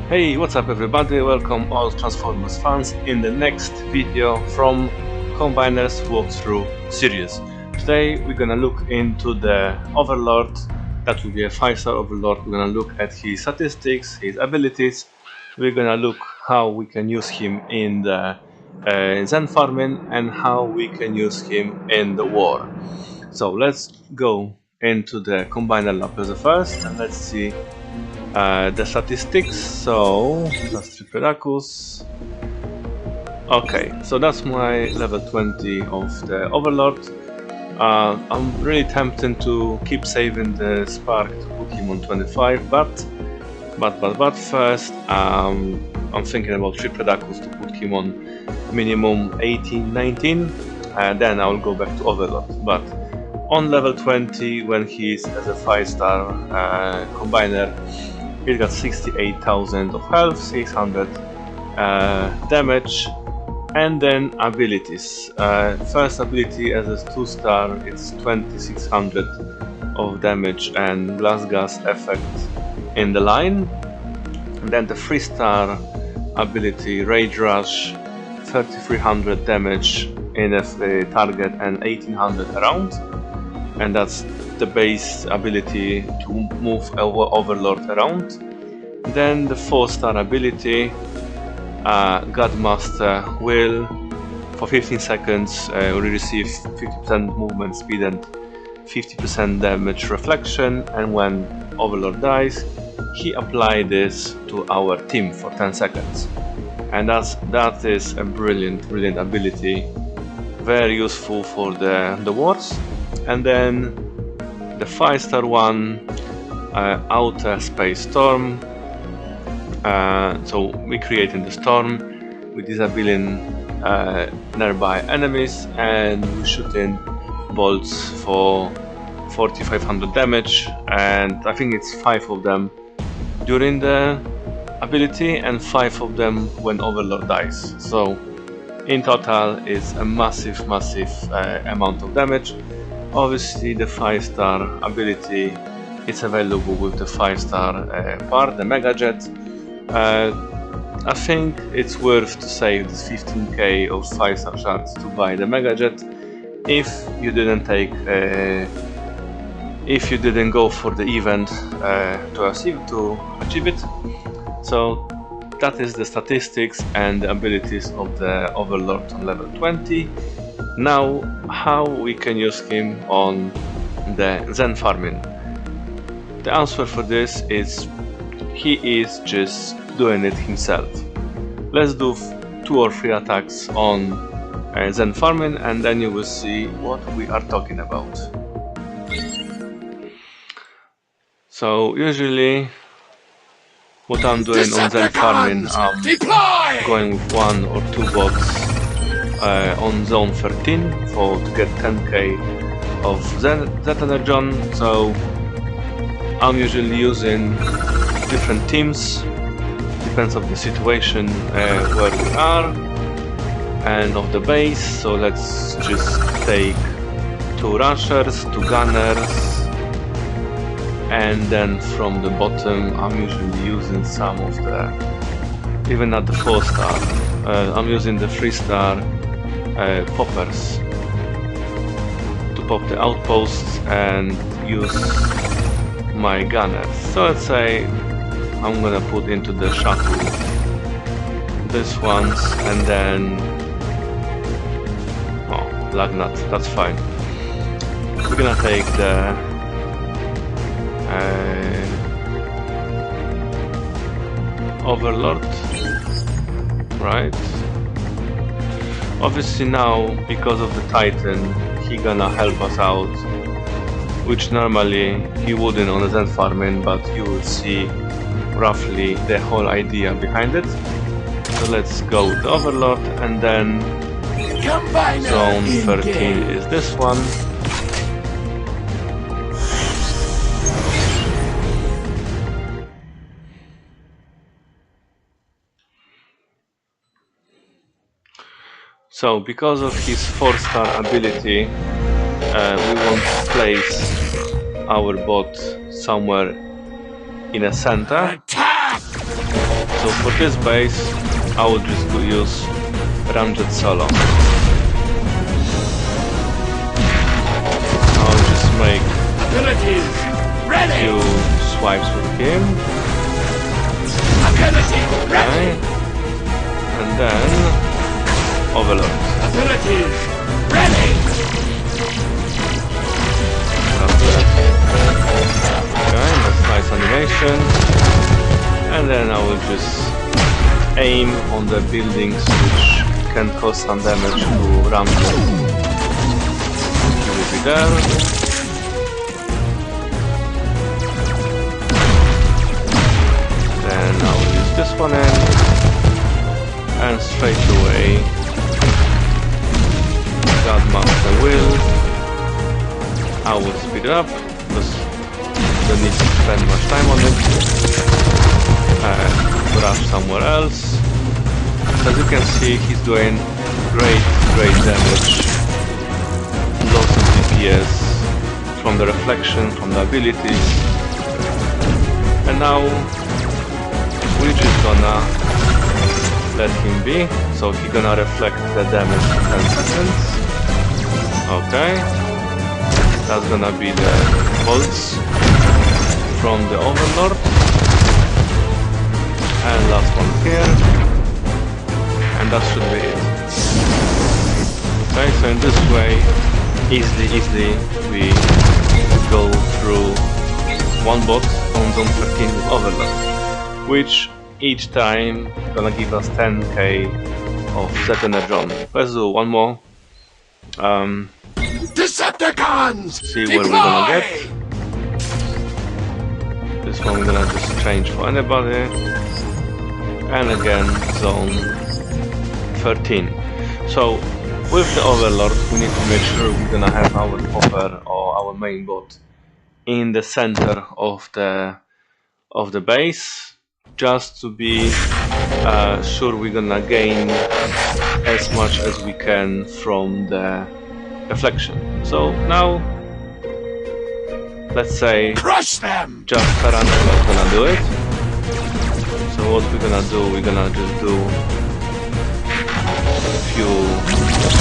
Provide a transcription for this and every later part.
Hey, what's up everybody, welcome all Transformers fans in the next video from Combiners Walkthrough series. Today we're gonna look into the Overlord. That will be a 5-star Overlord. We're gonna look at his statistics, his abilities. We're gonna look how we can use him in the Zen farming and how we can use him in the war. So let's go into the Combiner lab first and let's see the statistics. So that's Tripedacus. Okay, so that's my level 20 of the Overlord. I'm really tempted to keep saving the spark to put him on 25, but first I'm thinking about Tripedacus to put him on minimum 18, 19, and then I'll go back to Overlord. But on level 20, when he's as a 5-star combiner, he's got 68,000 of health, 600 damage, and then abilities. First ability as a 2-star, it's 2600 of damage and blast gas effect in the line. And then the 3-star ability, Rage Rush, 3300 damage in a target and 1800 around. And that's the base ability to move Overlord around. Then the 4-star ability, GODMASTER, will for 15 seconds we receive 50% movement speed and 50% damage reflection, and when Overlord dies he applies this to our team for 10 seconds. And that is a brilliant ability, very useful for the wars. And then the 5-star one, Outer Space Storm. So we creating the storm, we disabling nearby enemies, and we shooting bolts for 4500 damage, and I think it's 5 of them during the ability and 5 of them when Overlord dies. So in total it's a massive amount of damage. Obviously the 5-star ability is available with the 5-star part, the Mega Jet. I think it's worth to save this 15k of 5-star shards to buy the Mega Jet if you didn't take if you didn't go for the event to achieve it. So that is the statistics and the abilities of the Overlord on level 20. Now how we can use him on the Zen farming. The answer for this is he is just doing it himself. Let's do 2 or 3 attacks on Zen farming and then you will see what we are talking about. So usually what I'm doing on Zen farming, I'm going with 1 or 2 bots on zone 13 to get 10k of Z Energon. So I'm usually using different teams, depends on the situation where we are and of the base. So let's just take 2 rushers, 2 gunners, and then from the bottom I'm usually using some of the, even at the 4-star, I'm using the 3-star poppers to pop the outposts and use my gunners. So let's say I'm gonna put into the shuttle this ones, and then lag nut, that's fine. We're gonna take the Overlord, right? Obviously now, because of the Titan, he gonna help us out, which normally he wouldn't on the Zen farming, but you will see roughly the whole idea behind it. So let's go with Overlord, and then zone 13 is this one. So because of his 4-star ability, we want to place our bot somewhere in a center. So for this base, I will just use Ramjet solo. I'll just make a few swipes with him. Okay. And then Overlord. Abilities ready. Okay, that's nice animation. And then I will just aim on the buildings which can cause some damage to Ramjet. He will be there. Then I will use this one in, and straight away GODMASTER will. I will speed it up because I don't need to spend much time on it. Rush somewhere else. As you can see, he's doing great damage. Lots of DPS from the reflection, from the abilities. And now we're just gonna let him be. So he's gonna reflect the damage for 10 seconds. Okay. That's gonna be the bolts from the Overlord. And last one here. And that should be it. Okay, so in this way, easily we go through one bot on zone 13 with Overlord, which each time gonna give us 10k of Z energon. Let's do one more. Decepticons! See where we're gonna get. This one we're gonna just change for anybody. And again, zone 13. So with the Overlord, we need to make sure we're gonna have our popper or our main bot in the center of the base, just to be sure we're gonna gain as much as we can from the reflection. So now, let's say crush them. Just Tarantula is gonna do it. So what we're gonna do, we're gonna just do a few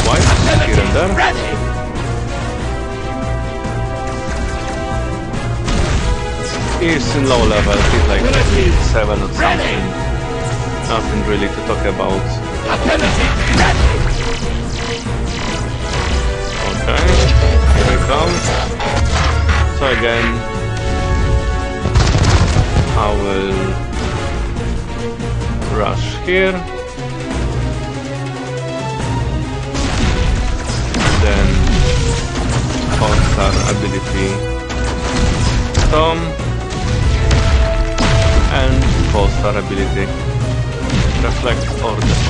swipes here and there. He's in low level, he's like 7 or something. Nothing really to talk about. Okay, here he comes. So again, I will rush here. Then 4-star ability Storm. And 4-star ability reflect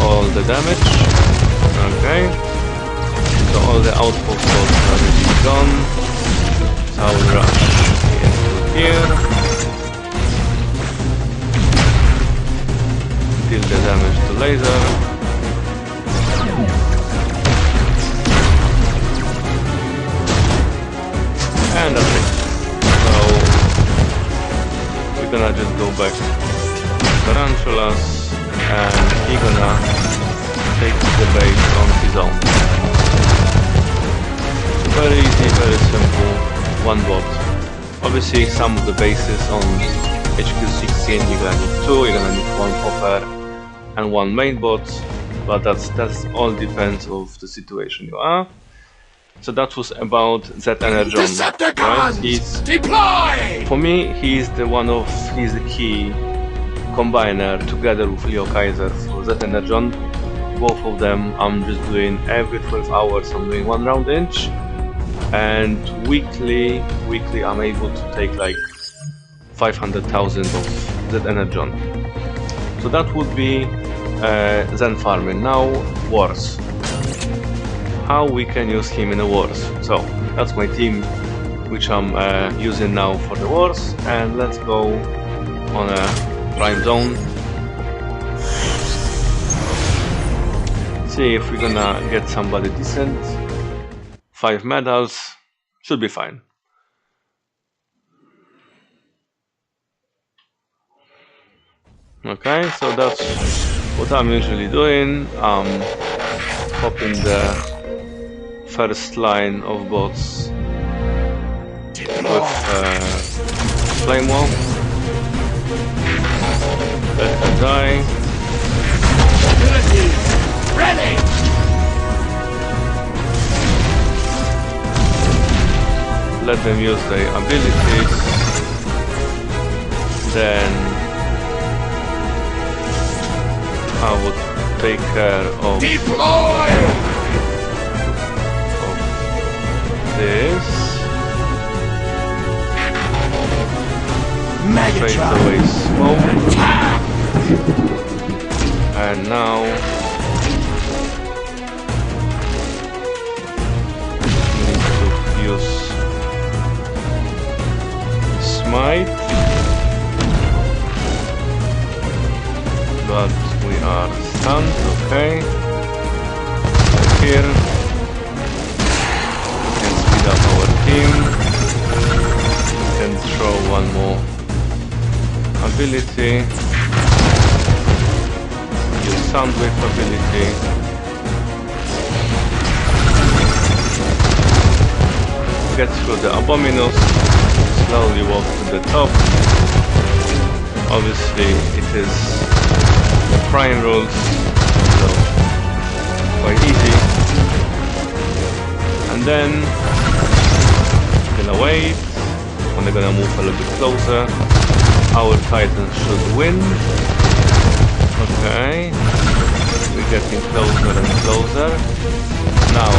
all the damage. Okay, so all the outposts are already gone. So I will rush into here, deal the damage to laser, and that's it. So we're gonna just go back to Tarantulas, and he's gonna take the base on his own. Very easy, very simple, one bot. Obviously some of the bases on HQ16 you're gonna need 2, you're gonna need 1 popper and 1 main bot, but that's all depends of the situation you are. So that was about Z Energon, right? He's, deploy! for me, he's the key combiner together with Leo Kaiser for Z Energon. Both of them I'm just doing every 12 hours, I'm doing 1 round inch. and weekly I'm able to take like 500,000 of that energon. So that would be Zen farming. Now wars. How we can use him in the wars. So that's my team which I'm using now for the wars, and let's go on a prime zone. See if we're gonna get somebody decent. 5 medals should be fine. Okay, so that's what I'm usually doing. Popping the first line of bots with flame wall. Let her die. Ready! Let them use their abilities. Then I would take care of this. Fade away smoke. And now need to use smite, but we are stunned. Okay, here we can speed up our team. We can throw one more ability. Use soundwave ability. Get through the Abominus. Slowly walk to the top. Obviously it is the prime rules, so quite easy. And then gonna wait. When they're gonna move a little bit closer, our Titan should win. Okay, we're getting closer and closer. Now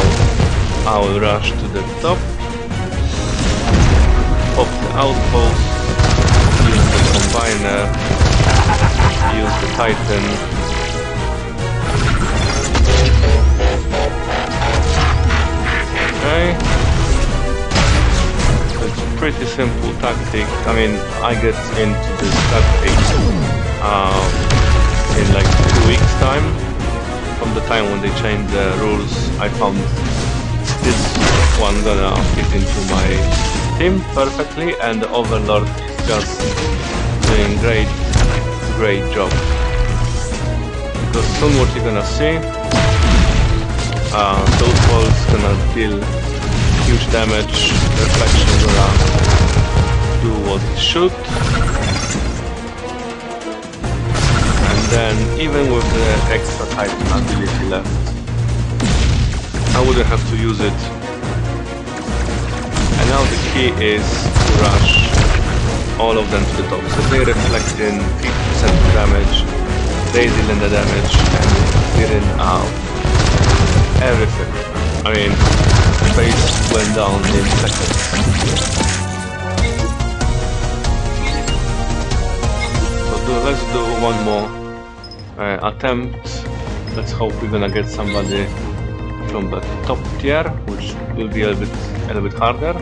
I will rush to the top. Pop the outpost, use the combiner, use the Titan. Okay. It's a pretty simple tactic. I mean, I get into this tactic in like 2 weeks time. From the time when they changed the rules, I found this one gonna fit into my team perfectly, and the Overlord is just doing great job. Because soon what you're gonna see, those walls gonna deal huge damage, reflection gonna do what it should, and then even with the extra Titan ability left, I wouldn't have to use it. And now the key is to rush all of them to the top. So they reflect in 50% damage, they deal in the damage, and clearing out everything. I mean, face went down in seconds. So let's do one more attempt. Let's hope we're gonna get somebody from the top tier, which will be a little bit harder.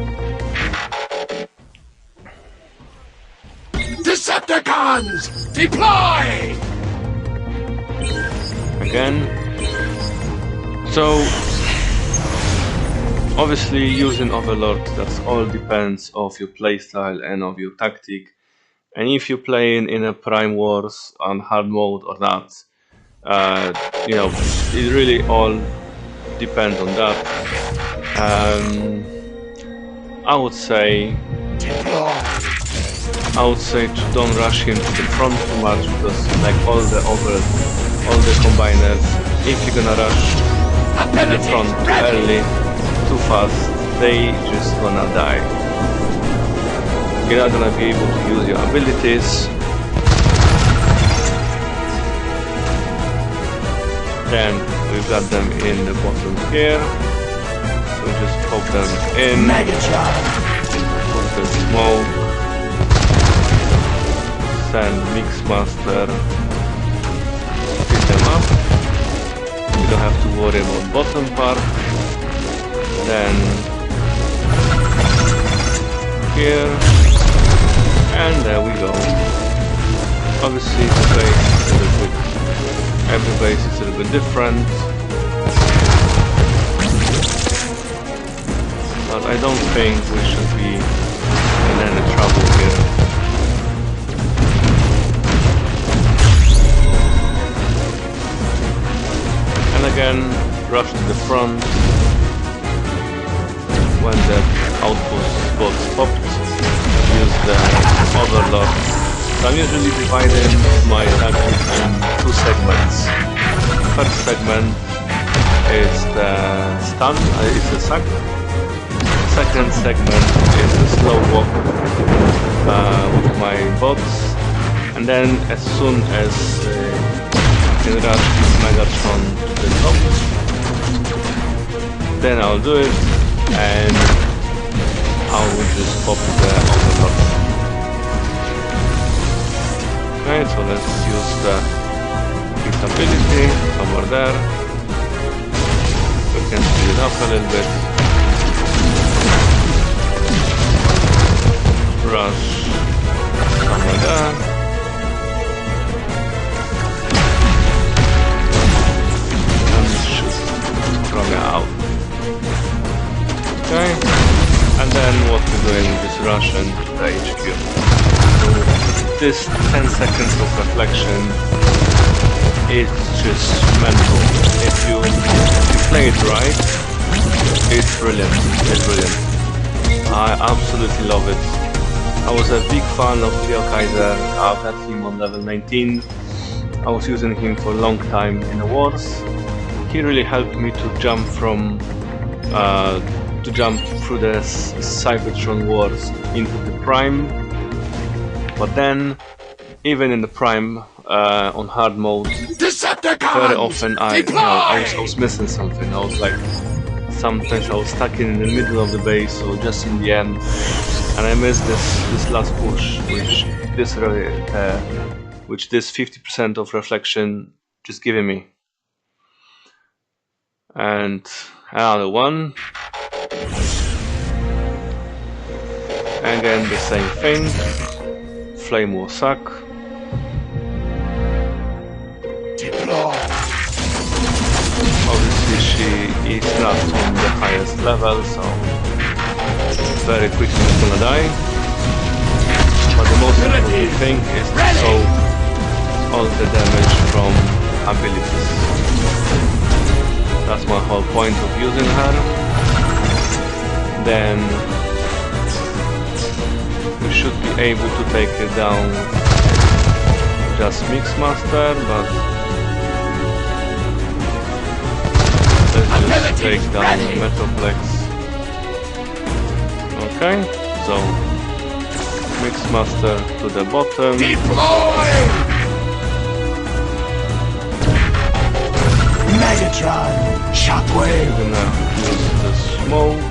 Decepticons, deploy! Again. So obviously using Overlord, that's all depends of your playstyle and of your tactic. And if you're playing in a Prime Wars on hard mode or not, you know, it really all depends on that. I would say to don't rush him to the front too much, because like all the combiners, if you're gonna rush to the front too early, too fast, they just gonna die. You're not gonna be able to use your abilities. Then we've got them in the bottom here, so We just pop them in. Megatron. Put the smoke. Send Mixmaster. Pick them up. We don't have to worry about bottom part. Then here, and there we go. Obviously the base is a little bit, every base is a little bit different, but I don't think we should be in any trouble here. And again, rush to the front when the outpost box popped. Use the Overlord. So I'm usually dividing my attack in two segments. First segment is the stun, it's the sack. Second segment is the slow walk with my bots. And then as soon as I can rush this Megatron to the top, then I'll do it and I will just pop the Overlord. Okay, so let's use the hit ability somewhere there. We can speed it up a little bit. Rush somewhere there. And shoot from out. Okay. And then what we're doing is rush into the HQ. So this 10 seconds of reflection is just mental. If you play it right, it's brilliant. It's brilliant. I absolutely love it. I was a big fan of Leo Kaiser. I've had him on level 19. I was using him for a long time in the wars. He really helped me to jump from through the Cybertron wars into the Prime, but then even in the Prime on hard mode, very often I was missing something. I was like, sometimes I was stuck in the middle of the base or just in the end, and I missed this last push, which this 50% of reflection just giving me. And another one. Again, the same thing. Flame will suck. Obviously, she is not on the highest level, so very quickly gonna die. But the most important thing is to soak all the damage from abilities. That's my whole point of using her. Then we should be able to take her down just Mixmaster, but let's just take down Metroplex. Okay, so Mixmaster to the bottom. Deploy! Megatron! Shockwave! I'm gonna use the smoke.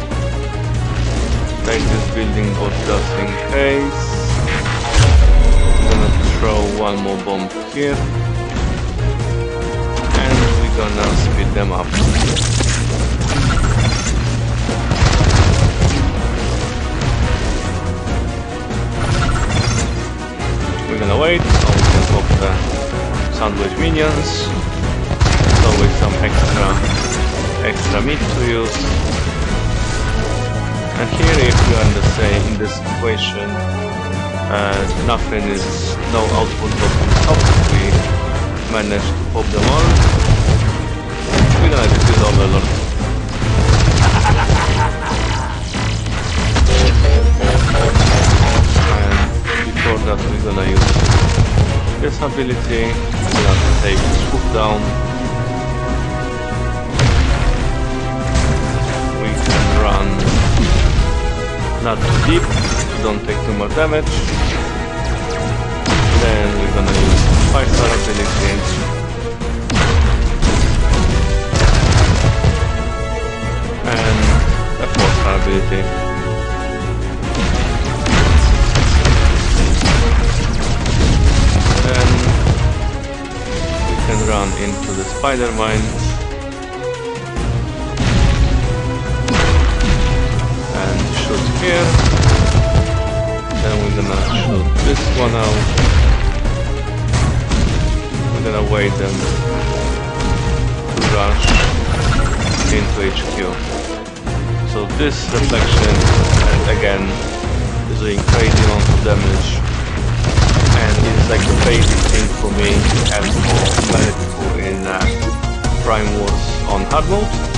Take this building bot just in case. I'm gonna throw one more bomb here. And we're gonna speed them up. We're gonna wait so we can pop the sandwich minions. There's always some extra meat to use. And here, if you are in this situation, nothing is, no output button top. We managed to pop them all. We're gonna defeat Overlord. And before that, we're gonna use this ability. We're gonna take the swoop down. We can run not too deep, so don't take too much damage. Then we're gonna use 5-star ability. And special ability. Then we can run into the spider mines and shoot here. Then we're gonna shoot this one out. We're gonna wait them to rush into HQ. So this reflection, again, is doing crazy amount of damage, and it's like the basic thing for me and for many people in Prime Wars on hard mode.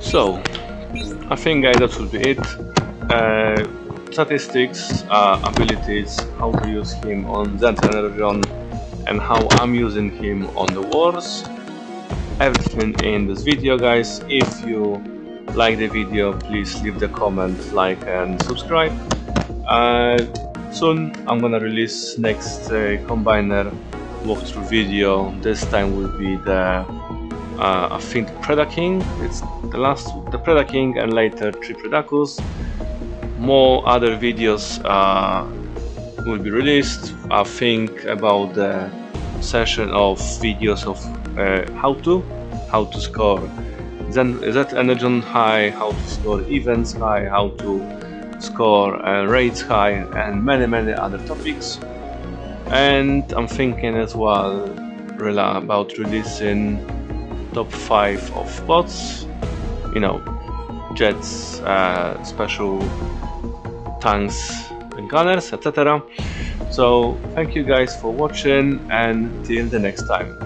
So, I think guys that will be it. Statistics, abilities, how to use him on that region, and how I'm using him on the wars. Everything in this video, guys. If you like the video, please leave the comment, like and subscribe. Soon I'm gonna release next Combiner walkthrough video. This time will be the I think Predator King. It's the Predator King, and later 3 Predacus. More other videos will be released. I think about the session of videos of how to score that energy high, how to score events high, how to score raids high, and many other topics. And I'm thinking as well about releasing top 5 of bots, you know, jets, special tanks, gunners, etc. So thank you guys for watching, and till the next time.